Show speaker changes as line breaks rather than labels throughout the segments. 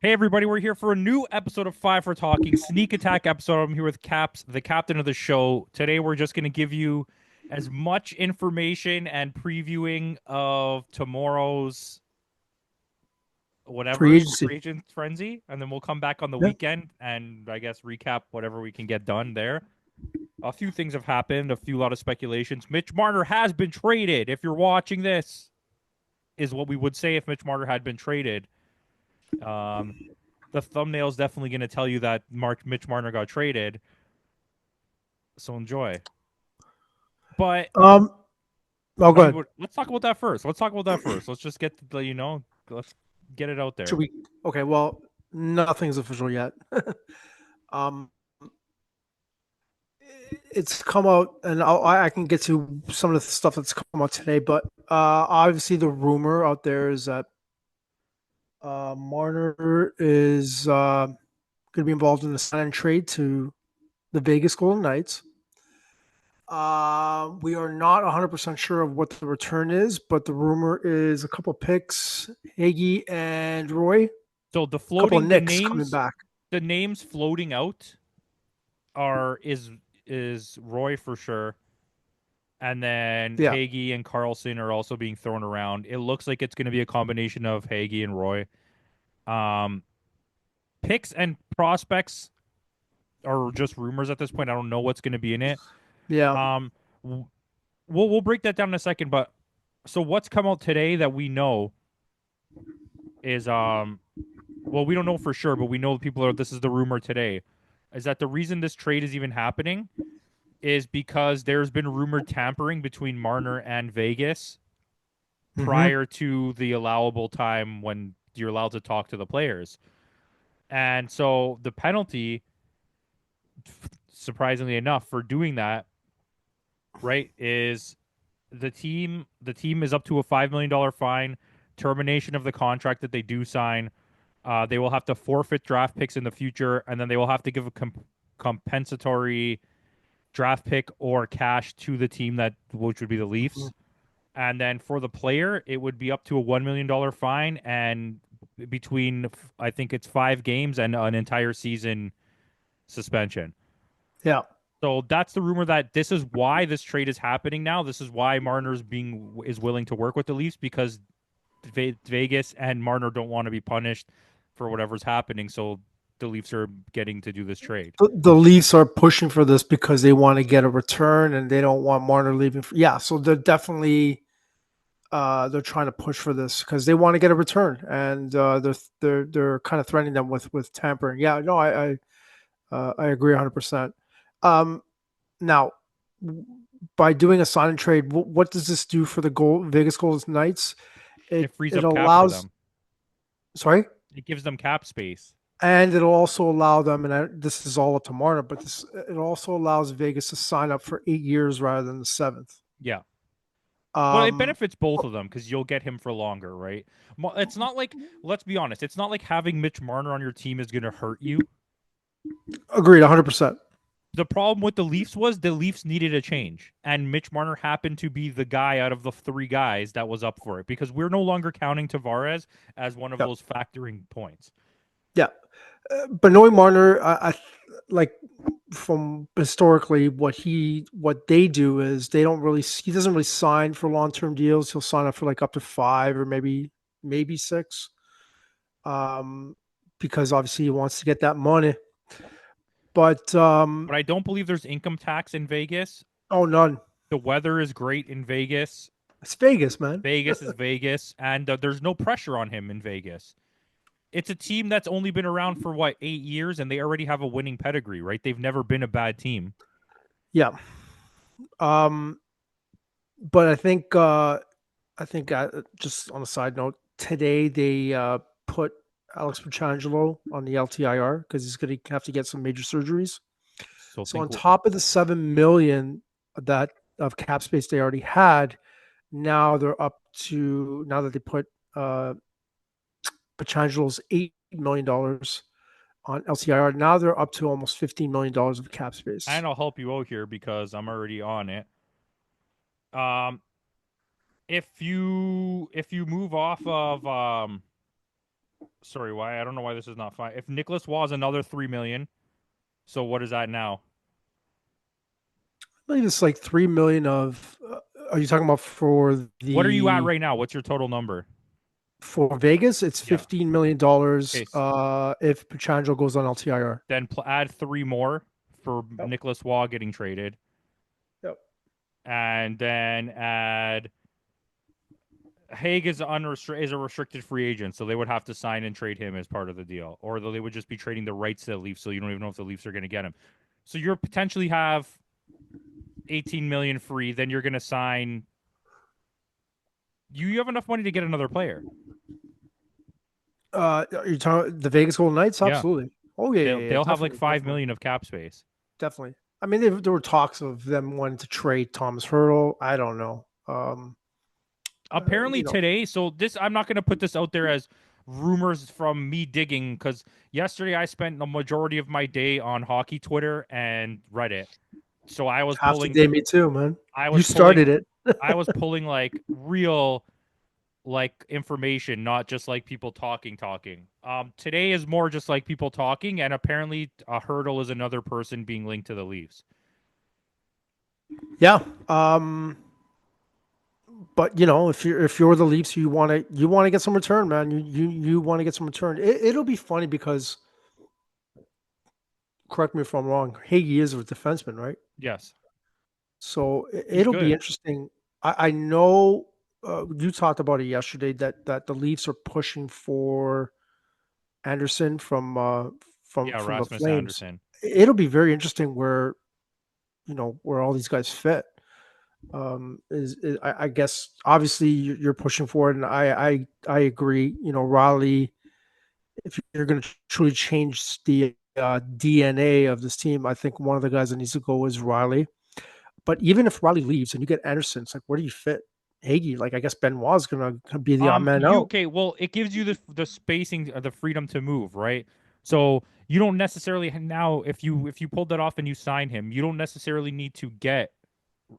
Hey everybody, we're here for a new episode of Five for Talking Sneak Attack episode. I'm here with Caps, the captain of the show. Today we're just going to give you as much information and previewing of tomorrow's
Free
whatever
agency.
free agent frenzy, and then we'll come back on the
Yeah.
weekend and I guess recap whatever we can get done there. A few things have happened, lot of speculations. Mitch Marner has been traded. If you're watching this, is what we would say if Mitch Marner had been traded. Um, the thumbnail's definitely going to tell you that Mitch Marner got traded. So enjoy. But
Um. Oh,
I
go
mean,
ahead.
let's talk about that first. Let's just get let's get it out
Should
there.
we? Okay. Well, nothing's official yet. um. It's come out, and I can get to some of the stuff that's come out today. But obviously, the rumor out there is that Marner is going to be involved in the sign and trade to the Vegas Golden Knights. We are not 100% sure of what the return is, but the rumor is a couple of picks, Hagee and Roy, a
So
couple of Knicks coming back.
the names floating out are is Roy for sure, and then
Yeah.
Hagee and Carlson are also being thrown around. It looks like it's going to be a combination of Hagee and Roy. Um, Picks and prospects are just rumors at this point. I don't know what's going to be in it.
Yeah.
Um, we'll break that down in a second. But so what's come out today that we know is well, we don't know for sure, but we know people are. This is the rumor today, is that the reason this trade is even happening is because there's been rumored tampering between Marner and Vegas
Hmm.
prior to the allowable time when you're allowed to talk to the players. And so the penalty, surprisingly enough, for doing that, right, is the team is up to a $5 million fine, termination of the contract that they do sign. They will have to forfeit draft picks in the future, and then they will have to give a compensatory draft pick or cash to the team that which would be the
Hmm.
Leafs. And then for the player, it would be up to a $1 million fine and between I think it's 5 games and an entire season suspension.
Yeah.
So that's the rumor that this is why this trade is happening now. This is why Marner's being is willing to work with the Leafs because Vegas and Marner don't want to be punished for whatever's happening. So the Leafs are getting to do this trade.
The Leafs are pushing for this because they want to get a return and they don't want Marner leaving. Yeah, so they're definitely they're trying to push for this because they want to get a return, and they're kind of threatening them with tampering. Yeah, no, I agree 100%. Um, Now, by doing a sign and trade, what does this do for the Vegas Golden Knights?
It frees
It
up cap for
allows,
them.
sorry,
It gives them cap space.
and it'll also allow them, and this is all up to Marner, but this it also allows Vegas to sign up for 8 years rather than the seventh.
Yeah. Well, it
Um,
benefits both of them because you'll get him for longer, right? It's not like, let's be honest, it's not like having Mitch Marner on your team is going to hurt you.
Agreed, 100%.
The problem with the Leafs was the Leafs needed a change, and Mitch Marner happened to be the guy out of the three guys that was up for it because we're no longer counting Tavares as one of
Yeah,
those factoring points.
yeah. But knowing Marner, I like from historically what they do is he doesn't really sign for long term deals. He'll sign up for like up to five or maybe six, um, because obviously he wants to get that money. But
But I don't believe there's income tax in Vegas.
oh, none.
The weather is great in Vegas.
It's Vegas, man.
Vegas is Vegas, and there's no pressure on him in Vegas. It's a team that's only been around for what 8 years, and they already have a winning pedigree, right? They've never been a bad team.
Yeah. Um, but I think just on a side note, today they put Alex Pietrangelo on the LTIR because he's going to have to get some major surgeries.
So
So
think
on top of the 7 million that of cap space they already had, now they're up to now that they put Petrangelo's $8 million on LTIR. Now they're up to almost $15 million of cap space.
and I'll help you out here because I'm already on it. Um, if you move off of Sorry, why? I don't know why this is not fine. If Nicholas Waugh is another 3 million, so what is that now?
I believe it's like 3 million of. Are you talking about for
What are you at
the
right now? What's your total number?
for Vegas? It's
Yeah.
$15 million.
Okay.
If Petrangelo goes on LTIR.
Then add three more for
Yep.
Nicholas Waugh getting traded,
Yep.
and then add Haig is is a restricted free agent, so they would have to sign and trade him as part of the deal, or they would just be trading the rights to the Leafs, so you don't even know if the Leafs are going to get him. So you're potentially have 18 million free. Then you're going to sign. You have enough money to get another player.
You're talking the Vegas Golden Knights?
Yeah,
Absolutely. Oh yeah, yeah, yeah.
they'll have like
Definitely,
5 million
definitely,
of cap space.
definitely. I mean, there were talks of them wanting to trade Thomas Hurdle. I don't know.
Apparently
You know,
today, so this I'm not going to put this out there as rumors from me digging because yesterday I spent the majority of my day on hockey Twitter and Reddit. So
half the day, me too, man.
I
You
was pulling
started it.
I was pulling like real like information, not just like people talking. Today is more just like people talking, and apparently a hurdle is another person being linked to the Leafs.
Yeah. But if you're the Leafs, you want to get some return, man. You want to get some return. It'll be funny because correct me if I'm wrong. Hagee is a defenseman, right?
Yes,
So
he's
it'll be
good.
interesting. I know you talked about it yesterday that the Leafs are pushing for Anderson
Yeah,
from the
Rasmus
Flames.
Anderson.
It'll be very interesting where all these guys fit. I guess obviously you're pushing for it, and I agree. Riley, if you're going to truly change the DNA of this team, I think one of the guys that needs to go is Riley. But even if Riley leaves and you get Anderson, it's like where do you fit Hagee? Like I guess Benoit's going to be the odd man
You
out.
okay? Well, it gives you the spacing, the freedom to move, right? So you don't necessarily now if you pulled that off and you sign him, you don't necessarily need to get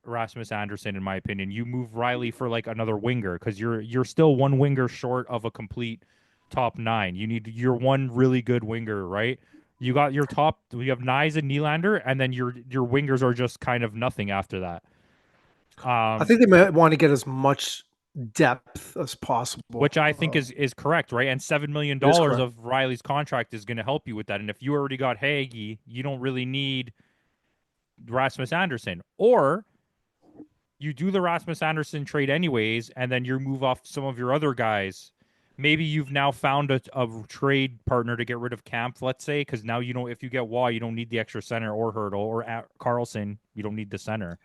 Rasmus Anderson, in my opinion. You move Riley for like another winger because you're still one winger short of a complete top nine. You're one really good winger, right? You got your top. We have Knies and Nylander, and then your wingers are just kind of nothing after that.
I
Um,
think they might want to get as much depth as
which
possible.
I think is correct, right? And
It is
$7 million
correct.
of Riley's contract is going to help you with that. And if you already got Hagee, you don't really need Rasmus Anderson, or you do the Rasmus Anderson trade anyways, and then you move off some of your other guys. Maybe you've now found a trade partner to get rid of Camp, let's say, because now you know if you get Waugh, you don't need the extra center or Hurdle or Carlson, you don't need the center.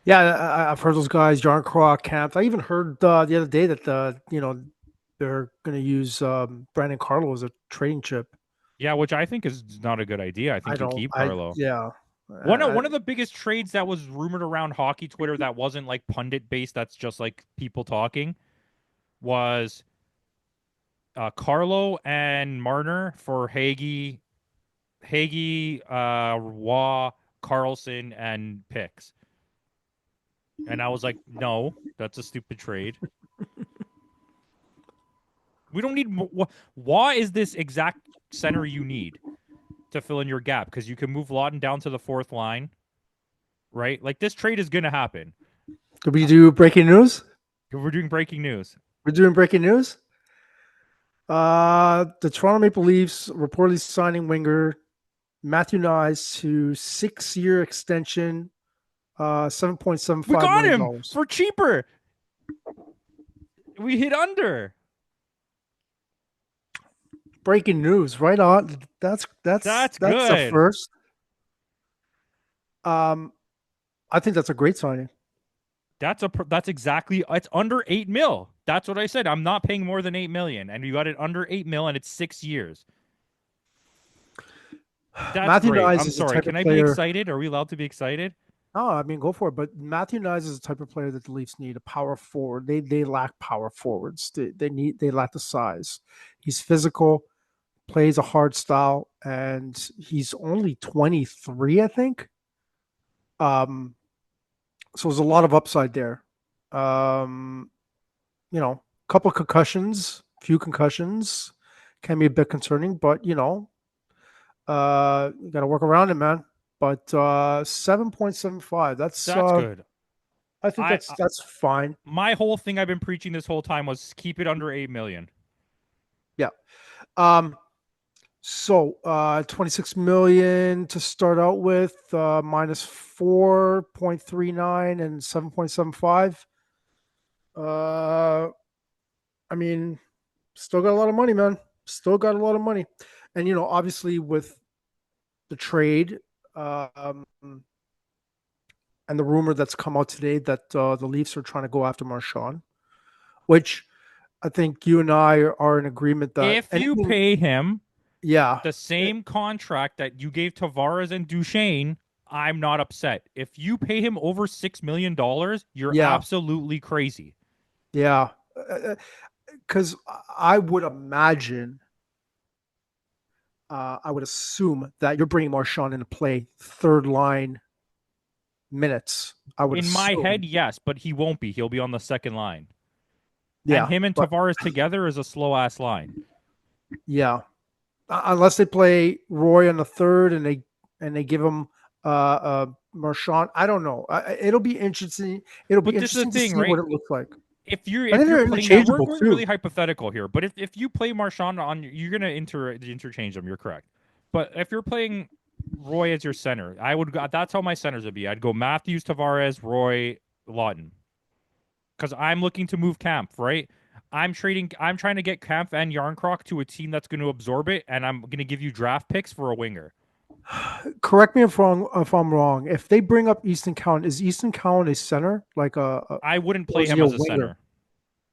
Yeah, I've heard those guys, John Croc, Camp. I even heard the other day that they're going to use Brandon Carlo as a trading chip.
Yeah, which I think is not a good idea. I
I
think you
don't.
keep Carlo.
Yeah.
One of the biggest trades that was rumored around hockey Twitter that wasn't like pundit based, that's just like people talking, was Carlo and Marner for Waugh, Carlson, and picks. And I was like, no, that's a stupid trade. We don't need Waugh is this exact center you need to fill in your gap because you can move Lawton down to the fourth line, right? Like this trade is going to happen.
Did we do breaking news?
We're doing breaking news.
We're doing breaking news. The Toronto Maple Leafs reportedly signing winger Matthew Knies to 6-year extension, seven point seven
We
five
got
million
him
dollars.
for cheaper. We hit under.
Breaking news, right on.
That's
That's a
good.
first. Um, I think that's a great signing.
That's exactly it's under 8 mil. That's what I said. I'm not paying more than 8 million, and you got it under 8 mil, and it's 6 years. That's
Matthew
great.
Knies
I'm
is the
sorry.
type
Can
of
I be
player.
excited? Are we allowed to be excited?
Oh, I mean, go for it. But Matthew Knies is the type of player that the Leafs need, a power forward. They lack power forwards. They lack the size. He's physical, plays a hard style, and he's only 23, I think. So there's a lot of upside there. Um, couple concussions, few concussions, can be a bit concerning, but you got to work around it, man. But 7.75.
That's good.
I think
I
that's fine.
my whole thing I've been preaching this whole time was keep it under 8 million.
Yeah. Um. So 26 million to start out with, minus 4.39 and 7.75. Uh, I mean, still got a lot of money, man. Still got a lot of money, and obviously with the trade, um, and the rumor that's come out today that the Leafs are trying to go after Marchand, which I think you and I are in agreement that
If you
anything,
pay him
yeah,
the same contract that you gave Tavares and Duchesne, I'm not upset. If you pay him over $6 million, you're
yeah,
absolutely crazy.
yeah, because I would imagine, I would assume that you're bringing Marchand into play third line minutes. I would
In my head,
assume,
yes, but he won't be. He'll be on the second line. And
yeah,
him and
but
Tavares together is a slow ass line.
yeah, unless they play Roy on the third and they give him Marchand. I don't know. It'll be interesting. It'll be
But this is the
interesting to
thing,
see what
right?
it looks like. I
If
think
you're
they're
playing now, we're
interchangeable
going really
too.
hypothetical here. But if you play Marchand on, you're gonna interchange them. You're correct. But if you're playing Roy as your center, I would. That's how my centers would be. I'd go Matthews, Tavares, Roy, Lawton, because I'm looking to move Camp. Right. I'm trading. I'm trying to get Camp and Yarncroc to a team that's going to absorb it, and I'm going to give you draft picks for a winger.
Correct me if I'm wrong. If they bring up Easton Cowan, is Easton Cowan a center?
I wouldn't
Or
play
is he
him
a
as a
winger?
center.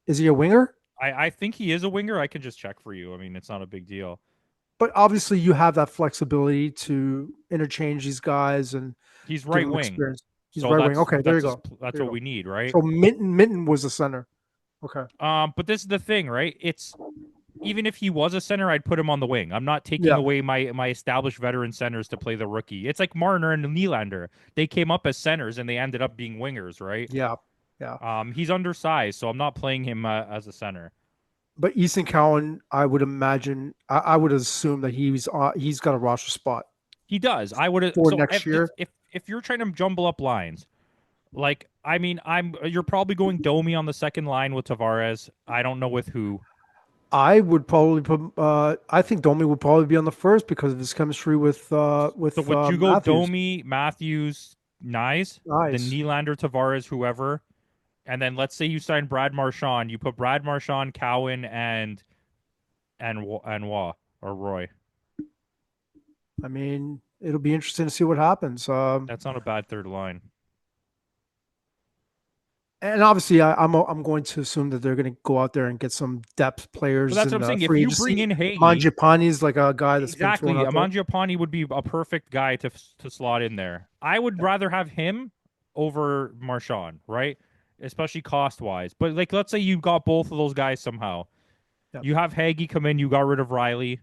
Is he a winger?
I think he is a winger. I can just check for you. I mean, it's not a big deal.
But obviously, you have that flexibility to interchange these guys and
He's
give
right
them
wing.
experience. He's
So
right wing. Okay, there you go.
that's
There you
what
go.
we need, right?
So Mitten was the center. Okay.
But this is the thing, right? It's even if he was a center, I'd put him on the wing. I'm not taking
Yeah.
away my established veteran centers to play the rookie. It's like Marner and Nylander. They came up as centers and they ended up being wingers, right?
Yeah. Yeah.
He's undersized, so I'm not playing him as a center.
But Easton Cowan, I would imagine, I would assume that he's got a roster spot
He does. I would
for
so
next year.
if you're trying to jumble up lines, like I mean, you're probably going Domi on the second line with Tavares. I don't know with who.
I would probably put. I think Domi would probably be on the first because of his chemistry with
So would you go
Matthews.
Domi, Matthews, Knies, then
Nice.
Nylander, Tavares, whoever, and then let's say you sign Brad Marchand, you put Brad Marchand, Cowan, and Waugh or Roy.
I mean, it'll be interesting to see what happens.
That's not a bad third line.
And obviously, I'm going to assume that they're going to go out there and get some depth
But
players
that's what
in
I'm saying. If
free
you bring
agency.
in Hagee,
Mangiapane is like a guy that's been thrown
exactly,
out there.
Amangiapane would be a perfect guy to slot in there. I would rather have him over Marchand, right? Especially cost wise. But like, let's say you got both of those guys somehow.
Yeah.
You have Hagee come in. You got rid of Riley.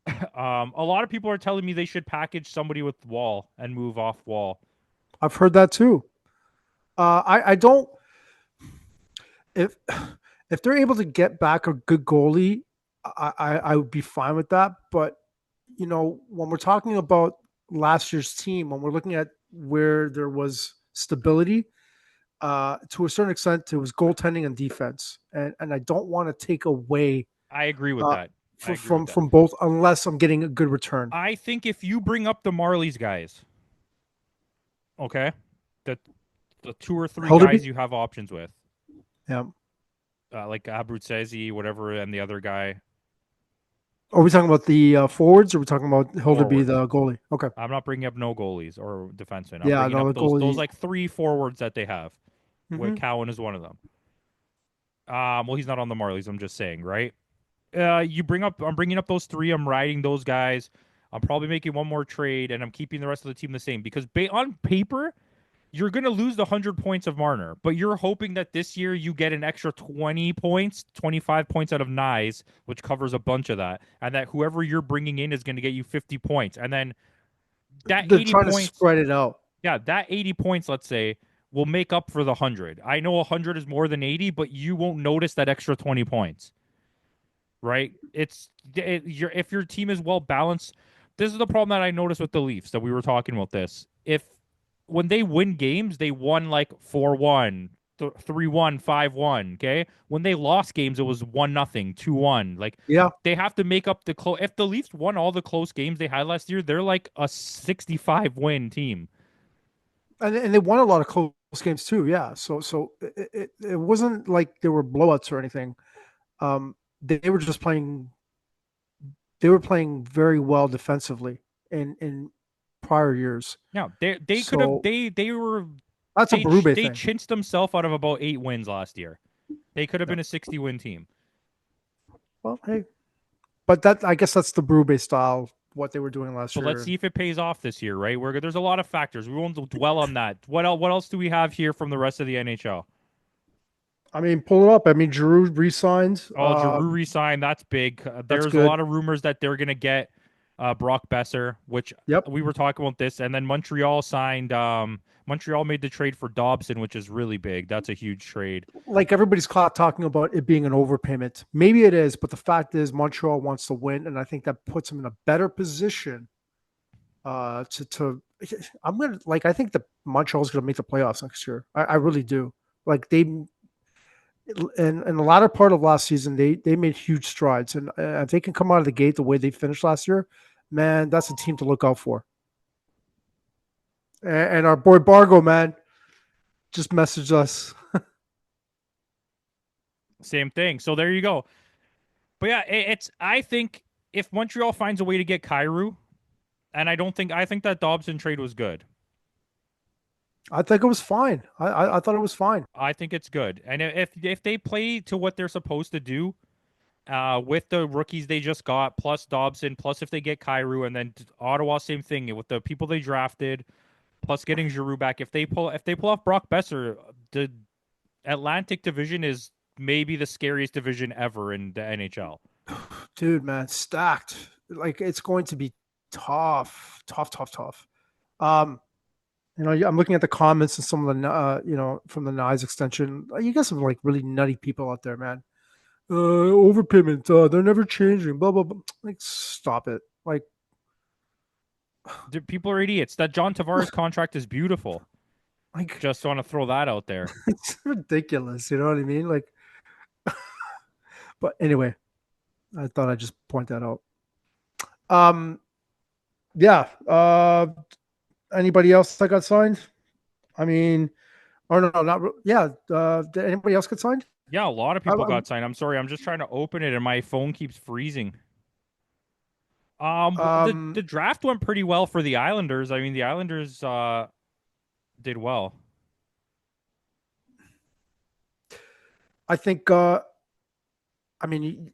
A lot of people are telling me they should package somebody with Wall and move off Wall.
I've heard that too. I don't if if they're able to get back a good goalie, I would be fine with that. But when we're talking about last year's team, when we're looking at where there was stability, to a certain extent, it was goaltending and defense, and I don't want to take away
I agree with
uh,
that. I agree with that.
from both unless I'm getting a good return.
I think if you bring up the Marlies guys, okay, the two or three
Hilderby,
guys you have options with,
yeah.
like Abruzzese, whatever, and the other guy,
Are we talking about the forwards, or are we talking about Hilderby,
forwards.
the goalie? Okay.
I'm not bringing up no goalies or defensemen. I'm
Yeah,
bringing
no,
up
the
those
goalie.
like three forwards that they have. Where
Mhm.
Cowan is one of them. Well, he's not on the Marlies. I'm just saying, right? I'm bringing up those three. I'm riding those guys. I'm probably making one more trade, and I'm keeping the rest of the team the same because on paper, you're going to lose the 100 points of Marner, but you're hoping that this year you get an extra 20 points, 25 points out of Knies, which covers a bunch of that, and that whoever you're bringing in is going to get you 50 points, and then that
They're
80
trying to
points,
spread it out.
yeah, that 80 points, let's say, will make up for the 100. I know 100 is more than 80, but you won't notice that extra 20 points. right? If your team is well balanced, this is the problem that I noticed with the Leafs that we were talking about this. If when they win games, they won like 4-1, 3-1, 5-1, okay? When they lost games, it was 1-0, 2-1. Like
Yeah,
they have to make up the close. If the Leafs won all the close games they had last year, they're like a 65 win team.
and they won a lot of close games too. Yeah, so it wasn't like there were blowouts or anything. They were just playing. They were playing very well defensively in prior years.
Yeah, they could have
So
they were
that's a Berube
they
thing.
chinched themselves out of about 8 wins last year. They could have
Yeah.
been a 60-win team.
Well, hey, but that I guess that's the Berube style. What they were doing last
So let's
year.
see if it pays off this year, right? There's a lot of factors. We won't dwell on that. What else do we have here from the rest of the NHL?
I mean, pull it up. I mean, Giroux re-signed.
Oh, Giroux resigned. That's big.
That's
There's a
good.
lot of rumors that they're going to get Brock Besser, which
Yep.
we were talking about this. And then Montreal signed. Montreal made the trade for Dobson, which is really big. That's a huge trade.
Like everybody's caught talking about it being an overpayment. Maybe it is, but the fact is Montreal wants to win, and I think that puts them in a better position. To I'm gonna like I think that Montreal's gonna make the playoffs next year. I really do. Like they in the latter part of last season, they made huge strides, and if they can come out of the gate the way they finished last year, man, that's a team to look out for. And our boy Bargo, man, just messaged us.
Same thing. So there you go. But yeah, it's. I think if Montreal finds a way to get Kyrou, and I think that Dobson trade was good.
I think it was fine. I thought it was fine.
I think it's good. And if they play to what they're supposed to do, with the rookies they just got, plus Dobson, plus if they get Kyrou, and then Ottawa, same thing with the people they drafted, plus getting Giroux back. If they pull off Brock Besser, the Atlantic Division is maybe the scariest division ever in the NHL.
Dude, man, stacked. Like it's going to be tough, tough, tough, tough. Um, I'm looking at the comments and some of the, from the Knies extension. You got some like really nutty people out there, man. Overpayment. They're never changing. Blah blah blah. Like, stop it. Like,
Dude, people are idiots. That John Tavares contract is beautiful.
like
Just want to throw that out there.
it's ridiculous. You know what I mean? Like, but anyway, I thought I'd just point that out. Um, yeah. Anybody else that got signed? I mean, or no, not yeah. Did anybody else get signed?
Yeah, a lot of people
I,
got signed. I'm sorry, I'm just trying to open it and my phone keeps freezing. The
um,
draft went pretty well for the Islanders. I mean, the Islanders did well.
I think. I mean,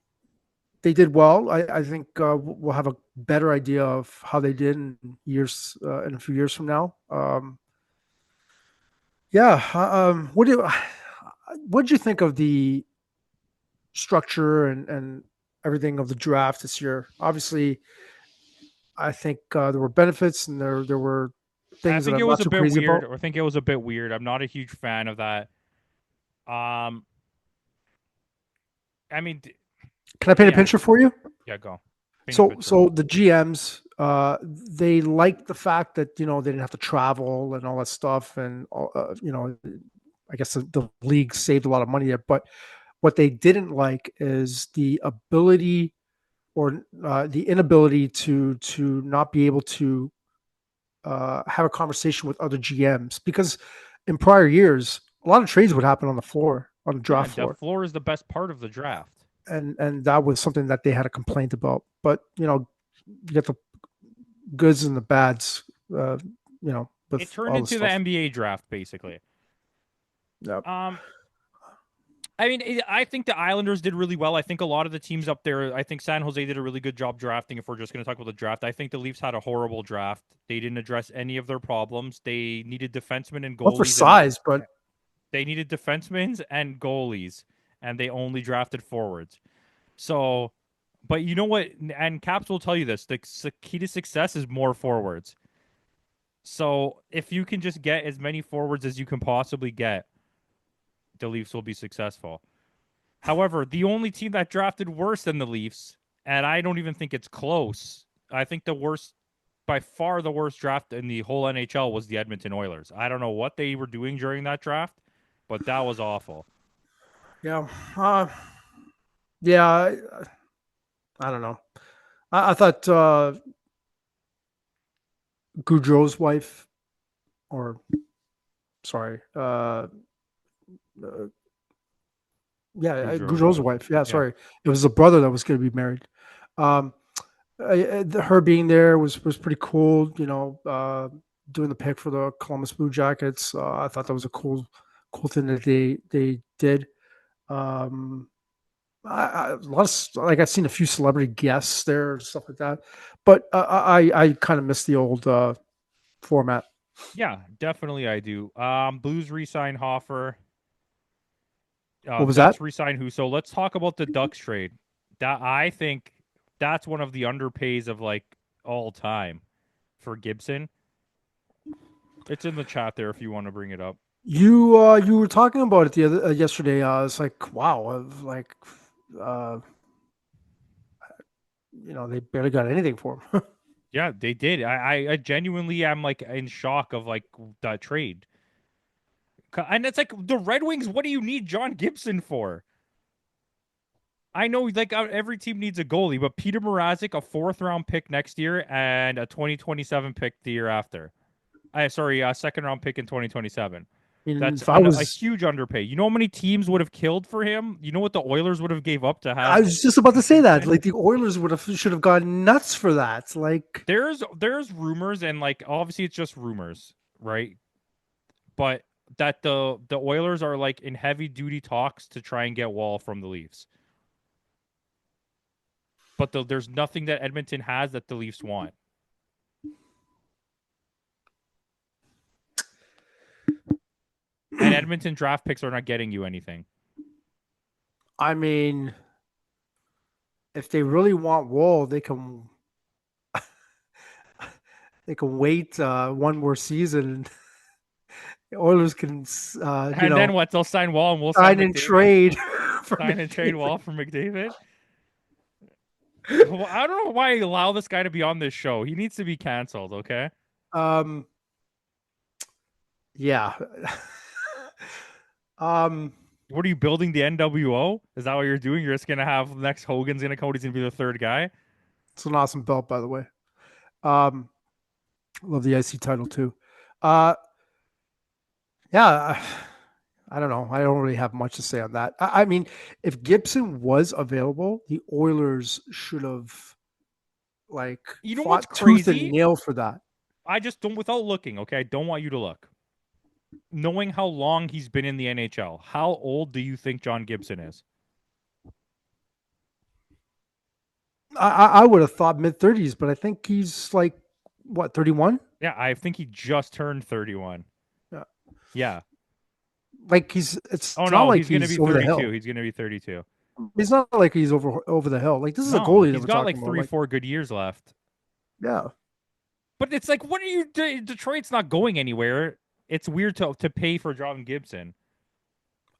they did well. I think we'll have a better idea of how they did in a few years from now. Yeah. What did you think of the structure and everything of the draft this year? Obviously, I think there were benefits and there were
I
things that
think it
I'm
was
not
a
too
bit
crazy
weird.
about.
I think it was a bit weird. I'm not a huge fan of that. Um, I mean,
Can I paint a
yeah,
picture for you?
yeah, go. Paint a picture.
So the GMs, they liked the fact that they didn't have to travel and all that stuff, and I guess the league saved a lot of money there. But what they didn't like is the ability or the inability to not be able to have a conversation with other GMs, because in prior years a lot of trades would happen on the floor, on the
Yeah,
draft
the
floor,
floor is the best part of the draft.
and that was something that they had a complaint about. But you get the goods and the bads, uh,
It
with
turned
all the
into the
stuff.
NBA draft basically.
Yep.
Um, I mean, I think the Islanders did really well. I think a lot of the teams up there, I think San Jose did a really good job drafting. If we're just going to talk about the draft, I think the Leafs had a horrible draft. They didn't address any of their problems. They needed defensemen and
Well, for
goalies, and
size, but
they needed defensemen and goalies, and they only drafted forwards. So, but you know what? And Caps will tell you this: the key to success is more forwards. So, if you can just get as many forwards as you can possibly get, the Leafs will be successful. However, the only team that drafted worse than the Leafs, and I don't even think it's close. I think the worst, by far the worst draft in the whole NHL was the Edmonton Oilers. I don't know what they were doing during that draft, but that was awful.
Yeah. Uh, yeah. I don't know. I thought Goudreau's wife, or sorry, uh, yeah,
Goudreau's
Goudreau's
wife.
wife. Yeah,
Yeah.
sorry, it was the brother that was going to be married. Um, her being there was pretty cool. Doing the pick for the Columbus Blue Jackets. I thought that was a cool thing that they did. Um, a lot of like I've seen a few celebrity guests there and stuff like that, but I kind of miss the old format.
Yeah, definitely I do. Blues re-sign Hoffer.
What was that?
Ducks re-sign Husso. Let's talk about the Ducks trade. That I think that's one of the underpays of like all time for Gibson. It's in the chat there if you want to bring it up.
You were talking about it the other yesterday. It's like wow, like uh, they barely got anything for him.
Yeah, they did. I genuinely am like in shock of like that trade. And it's like the Red Wings. What do you need John Gibson for? I know like every team needs a goalie, but Peter Mrazek, a fourth round pick next year, and a 2027 pick the year after. Sorry, a second round pick in 2027.
I mean,
That's
if I
a
was,
huge underpay. You know how many teams would have killed for him? You know what the Oilers would have gave up to
I
have
was just about to say that.
Gibson?
Like the Oilers should have gone nuts for that. Like,
There's rumors and like obviously it's just rumors, right? But that the Oilers are like in heavy duty talks to try and get Wall from the Leafs. But there's nothing that Edmonton has that the Leafs want. And Edmonton draft picks are not getting you anything.
I mean, if they really want Wall, they can wait one more season. The Oilers can,
And then what? They'll sign Wall and we'll sign
sign and
McDavid.
trade for
Sign and trade
McDavid.
Wall for McDavid. Well, I don't know why you allow this guy to be on this show. He needs to be canceled, okay?
Um, yeah. um,
What are you building the NWO? Is that what you're doing? You're just gonna have next Hogan's gonna come out, he's gonna be the third guy?
it's an awesome belt, by the way. Um, love the IC title too. Uh, yeah, I don't know. I don't really have much to say on that. I mean, if Gibson was available, the Oilers should have like
You know what's
fought tooth and
crazy?
nail for that.
I just don't without looking, okay? I don't want you to look. Knowing how long he's been in the NHL, how old do you think John Gibson is?
I would have thought mid 30s, but I think he's like what 31.
Yeah, I think he just turned 31.
Yeah.
Yeah.
Like it's
Oh
not
no,
like
he's gonna
he's
be
over the
32.
hill.
He's gonna be 32.
He's not like he's over the hill. Like this is a
No,
goalie that
he's
we're
got like
talking about.
three,
Like
4 good years left.
yeah,
But it's like, what are you doing? Detroit's not going anywhere. It's weird to pay for John Gibson.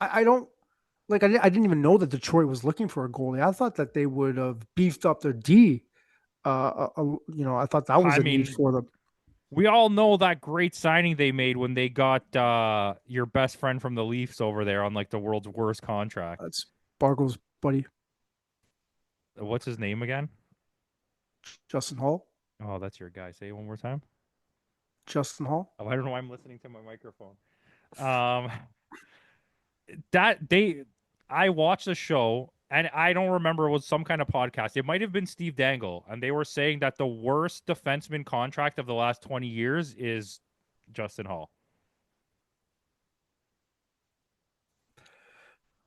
I don't like. I didn't even know that Detroit was looking for a goalie. I thought that they would have beefed up their D. I thought that was
I
a need
mean,
for them.
we all know that great signing they made when they got your best friend from the Leafs over there on like the world's worst contract.
That's Bargo's buddy,
What's his name again?
Justin Hall.
Oh, that's your guy. Say it one more time.
Justin Hall.
Oh, I don't know why I'm listening to my microphone. Um, that they, I watched the show and I don't remember it was some kind of podcast. It might have been Steve Dangle, and they were saying that the worst defenseman contract of the last 20 years is Justin Hall.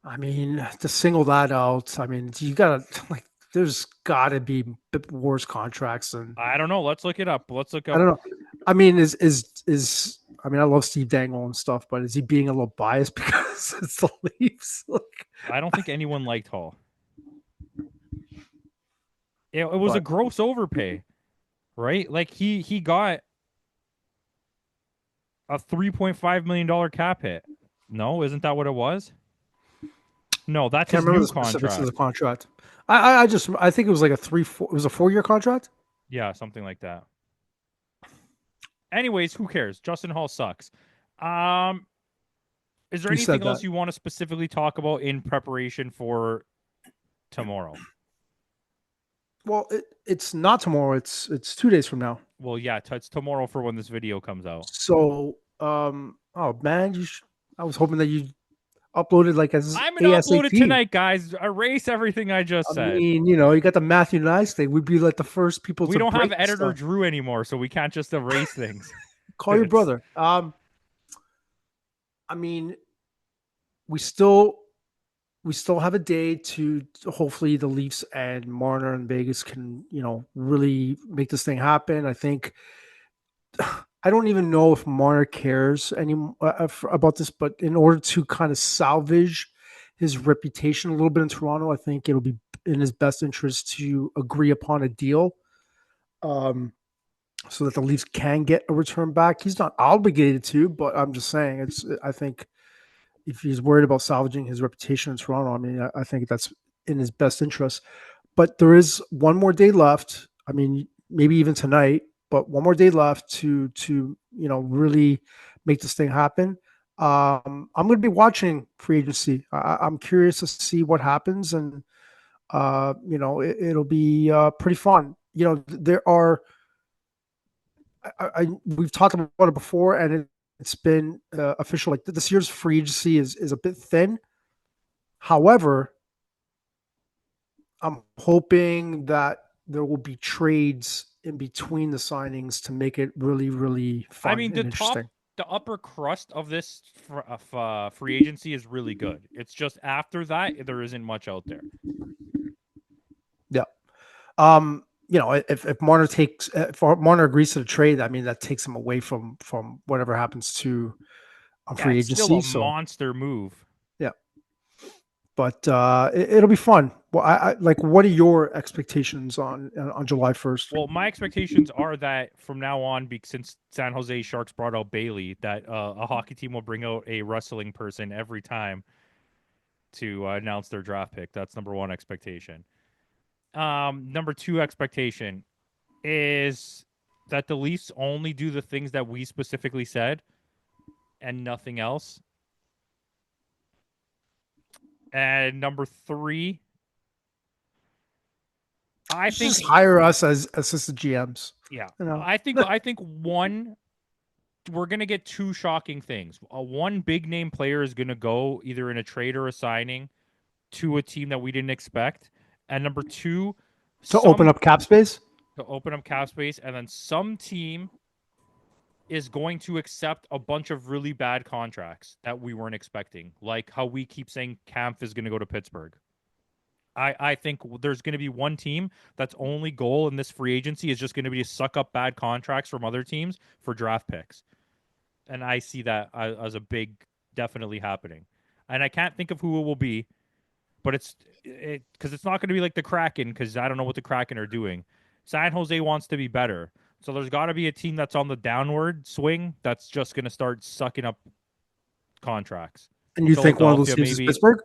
I mean, to single that out, I mean, you gotta like. There's got to be worse contracts than
I don't know. Let's look it up. Let's look
I
up.
don't know. I mean, is I mean, I love Steve Dangle and stuff, but is he being a little biased because it's the Leafs? Like,
I don't think anyone liked Hall. It was a
but
gross overpay, right? Like he got a $3.5 million cap hit. No, isn't that what it was? No, that's
Can't
his
remember
new
the specifics of the
contract.
contract. I think it was like it was a 4-year contract.
Yeah, something like that. Anyways, who cares? Justin Hall sucks. Um, is there
You said
anything
that.
else you want to specifically talk about in preparation for tomorrow?
Well, it's not tomorrow. It's 2 days from now.
Well, yeah, it's tomorrow for when this video comes out.
So, oh man, I was hoping that you uploaded like as
I'm gonna upload it
ASAP.
tonight, guys. Erase everything I just
I
said.
mean, you got the Matthew Nice thing. We'd be like the first people
We
to
don't have
break
editor
stuff.
Drew anymore, so we can't just erase things.
Call your
It's
brother. I mean, we still we still have a day to hopefully the Leafs and Marner and Vegas can, really make this thing happen. I think I don't even know if Marner cares about this, but in order to kind of salvage his reputation a little bit in Toronto, I think it'll be in his best interest to agree upon a deal, so that the Leafs can get a return back. He's not obligated to, but I'm just saying I think if he's worried about salvaging his reputation in Toronto, I mean, I think that's in his best interest. But there is one more day left. I mean, maybe even tonight, but one more day left to really make this thing happen. I'm going to be watching free agency. I'm curious to see what happens, and it'll be pretty fun. There are we've talked about it before, and it's been official. Like this year's free agency is a bit thin. However, I'm hoping that there will be trades in between the signings to make it really, really
I
fun
mean,
and interesting.
the upper crust of this free agency is really good. It's just after that there isn't much out there.
Yeah. If Marner agrees to the trade, I mean that takes him away from whatever happens to
Yeah,
free
it's still
agency.
a
So
monster move.
yeah, but it'll be fun. Well, I like. What are your expectations on July 1st?
Well, my expectations are that from now on, since San Jose Sharks brought out Bailey, that a hockey team will bring out a wrestling person every time to announce their draft pick. That's number one expectation. Number two expectation is that the Leafs only do the things that we specifically said and nothing else. And number three, I think,
Just hire us as assistant GMs.
yeah,
You know,
I think one, we're gonna get two shocking things. One big name player is gonna go either in a trade or a signing to a team that we didn't expect, and number two,
to open
some
up cap space.
to open up cap space, and then some team is going to accept a bunch of really bad contracts that we weren't expecting, like how we keep saying Kampf is going to go to Pittsburgh. I think there's going to be one team that's only goal in this free agency is just going to be to suck up bad contracts from other teams for draft picks. And I see that as a big, definitely happening. And I can't think of who it will be, but because it's not going to be like the Kraken, because I don't know what the Kraken are doing. San Jose wants to be better. So there's got to be a team that's on the downward swing that's just going to start sucking up contracts.
And you think one of those
Philadelphia,
teams is
maybe.
Pittsburgh?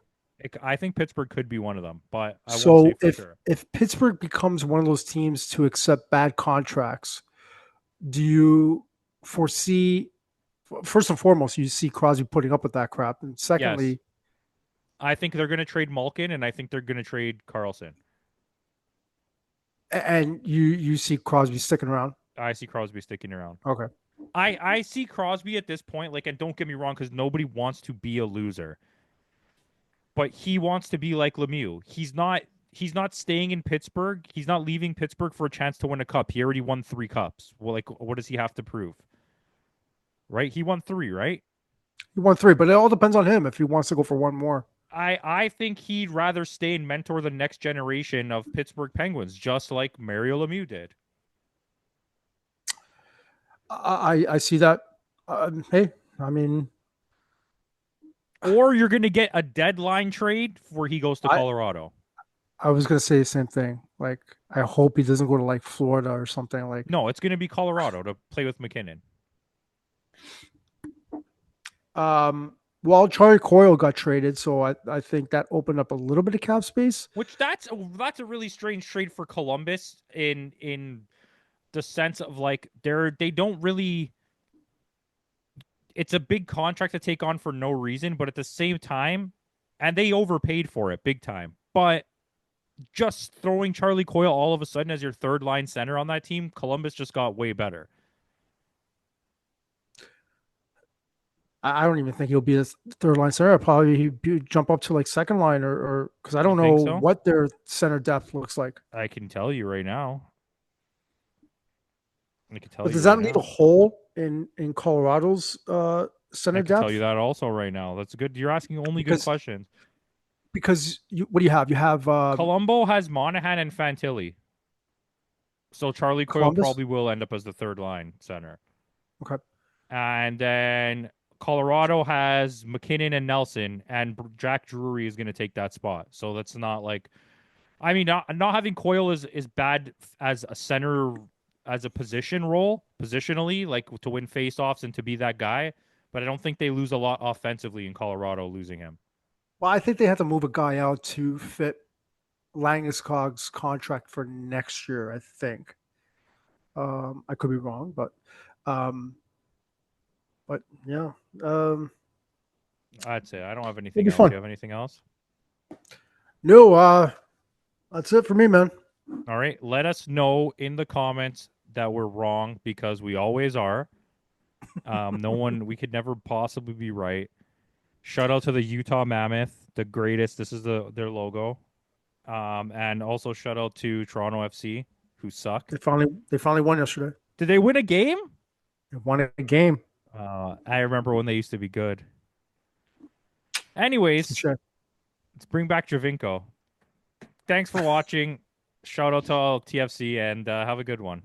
I think Pittsburgh could be one of them, but I won't say
So
for
if
sure.
if Pittsburgh becomes one of those teams to accept bad contracts, do you foresee, first and foremost, you see Crosby putting up with that crap, and
Yes.
secondly,
I think they're going to trade Malkin, and I think they're going to trade Carlson.
and you see Crosby sticking around?
I see Crosby sticking around.
Okay.
I see Crosby at this point, like, and don't get me wrong, because nobody wants to be a loser. But he wants to be like Lemieux. He's not staying in Pittsburgh. He's not leaving Pittsburgh for a chance to win a cup. He already won 3 cups. Well, like, what does he have to prove? Right? He won 3, right?
He won 3, but it all depends on him if he wants to go for one more.
I think he'd rather stay and mentor the next generation of Pittsburgh Penguins, just like Mario Lemieux did.
I see that. Hey, I mean,
Or you're going to get a deadline trade where he goes to Colorado.
I was gonna say the same thing. Like, I hope he doesn't go to like Florida or something. Like,
No, it's going to be Colorado to play with McKinnon.
um, Well, Charlie Coyle got traded, so I think that opened up a little bit of cap space.
Which that's a really strange trade for Columbus in the sense of like they don't really. It's a big contract to take on for no reason, but at the same time, and they overpaid for it big time. But just throwing Charlie Coyle all of a sudden as your third line center on that team, Columbus just got way better.
I don't even think he'll be a third line center. Probably he'd jump up to like second line or because I
You
don't know
think so?
what their center depth looks like.
I can tell you right now. I can tell
But
you
does that
right
leave a
now.
hole in Colorado's
I
center
can tell you
depth?
that also right now. That's good. You're asking only good
Because
questions.
what do you have? You have
Colombo has Monahan and Fantilli. So Charlie Coyle
Columbus.
probably will end up as the third line center.
Okay.
And then Colorado has McKinnon and Nelson, and Jack Drury is going to take that spot. So that's not like, I mean, not having Coyle is bad as a center, as a position role, positionally, like to win faceoffs and to be that guy. But I don't think they lose a lot offensively in Colorado losing him.
Well, I think they have to move a guy out to fit Langeskog's contract for next year. I think. I could be wrong, um, but yeah,
I'd say I don't have
it'll
anything
be
else.
fun.
You have anything else?
No, that's it for me, man.
All right. Let us know in the comments that we're wrong because we always are. No one, we could never possibly be right. Shout out to the Utah Mammoth, the greatest. This is their logo. And also shout out to Toronto FC, who suck.
They finally won yesterday.
Did they win a game?
They won a game.
I remember when they used to be good. Anyways,
Touché.
let's bring back Javinko. Thanks for watching. Shout out to all TFC and have a good one.